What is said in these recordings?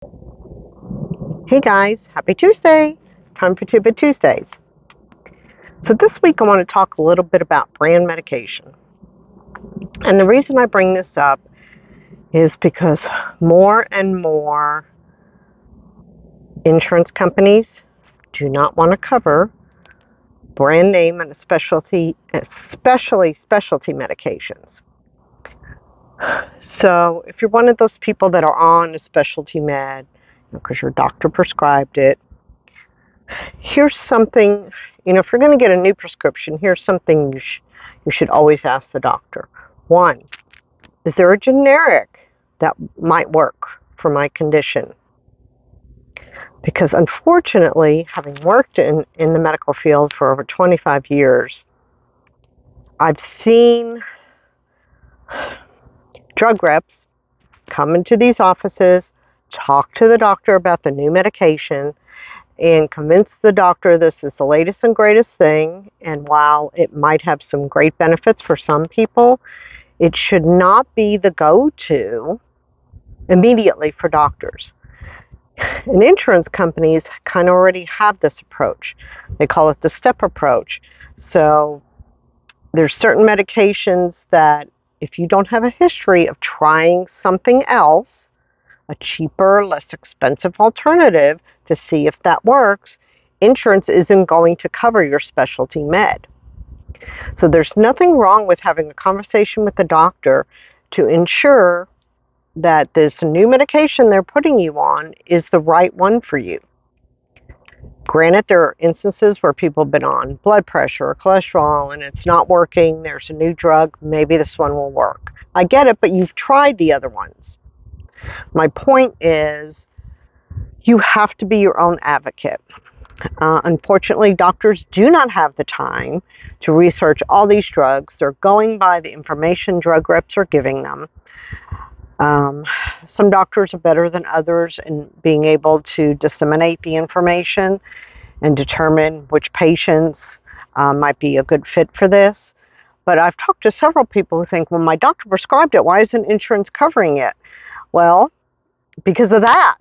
Hey guys, happy Tuesday! Time for Two Bit Tuesdays. So this week I want to talk a little bit about brand medication. And the reason I bring this up is because more and more insurance companies do not want to cover brand name and especially specialty medications. So if you're one of those people that are on a specialty med because your doctor prescribed it, here's something, if you're going to get a new prescription, here's something you should always ask the doctor. One, is there a generic that might work for my condition? Because unfortunately, having worked in the medical field for over 25 years, I've seen drug reps come into these offices, talk to the doctor about the new medication, and convince the doctor this is the latest and greatest thing. And while it might have some great benefits for some people, it should not be the go-to immediately for doctors. And insurance companies kind of already have this approach. They call it the step approach. So there's certain medications that if you don't have a history of trying something else, a cheaper, less expensive alternative to see if that works, insurance isn't going to cover your specialty med. So there's nothing wrong with having a conversation with the doctor to ensure that this new medication they're putting you on is the right one for you. Granted, there are instances where people have been on blood pressure or cholesterol and it's not working. There's a new drug. Maybe this one will work. I get it, but you've tried the other ones. My point is, you have to be your own advocate. Unfortunately, doctors do not have the time to research all these drugs. They're going by the information drug reps are giving them. Some doctors are better than others in being able to disseminate the information and determine which patients might be a good fit for this. But I've talked to several people who think, well, my doctor prescribed it. Why isn't insurance covering it? Well, because of that.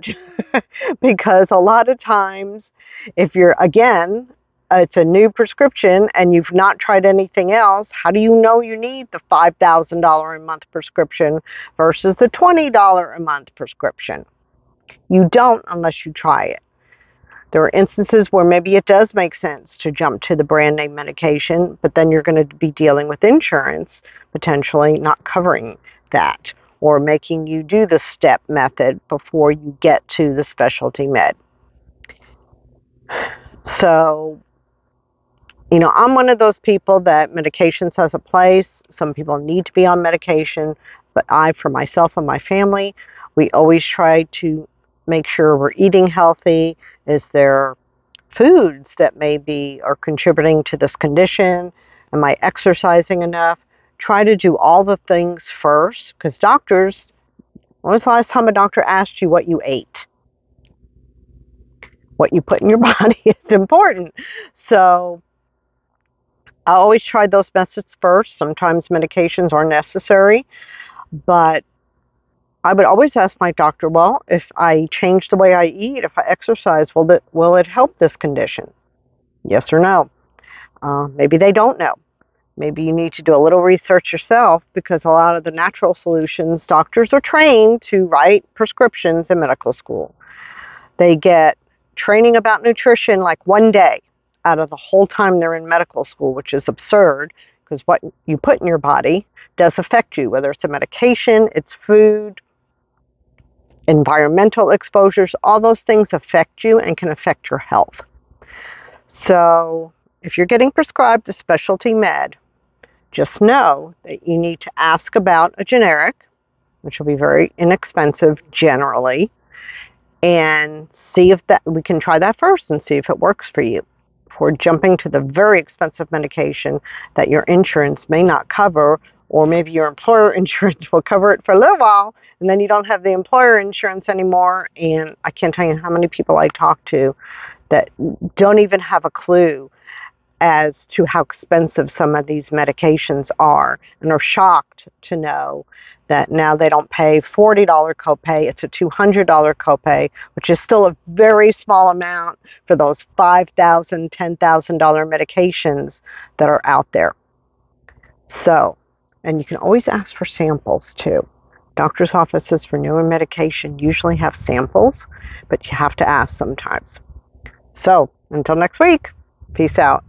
Because a lot of times, if you're, again, it's a new prescription and you've not tried anything else, how do you know you need the $5,000 a month prescription versus the $20 a month prescription? You don't unless you try it. There are instances where maybe it does make sense to jump to the brand name medication, but then you're going to be dealing with insurance potentially not covering that, or making you do the step method before you get to the specialty med. So, I'm one of those people that medications has a place. Some people need to be on medication, but for myself and my family, we always try to make sure we're eating healthy. Is there foods that maybe are contributing to this condition? Am I exercising enough? Try to do all the things first, because doctors, when was the last time a doctor asked you what you ate? What you put in your body is important. So I always try those methods first. Sometimes medications are necessary, but I would always ask my doctor, well, if I change the way I eat, if I exercise, will it help this condition? Yes or no? Maybe they don't know. Maybe you need to do a little research yourself, because a lot of the natural solutions, doctors are trained to write prescriptions in medical school. They get training about nutrition like one day out of the whole time they're in medical school, which is absurd, because what you put in your body does affect you, whether it's a medication, it's food, environmental exposures, all those things affect you and can affect your health. So if you're getting prescribed a specialty med, just know that you need to ask about a generic, which will be very inexpensive generally, and see if we can try that first and see if it works for you, before jumping to the very expensive medication that your insurance may not cover, or maybe your employer insurance will cover it for a little while, and then you don't have the employer insurance anymore. And I can't tell you how many people I talk to that don't even have a clue as to how expensive some of these medications are, and are shocked to know that now they don't pay $40 copay, it's a $200 copay, which is still a very small amount for those $5,000, $10,000 medications that are out there. So, and you can always ask for samples too. Doctor's offices for newer medication usually have samples, but you have to ask sometimes. So, until next week, peace out.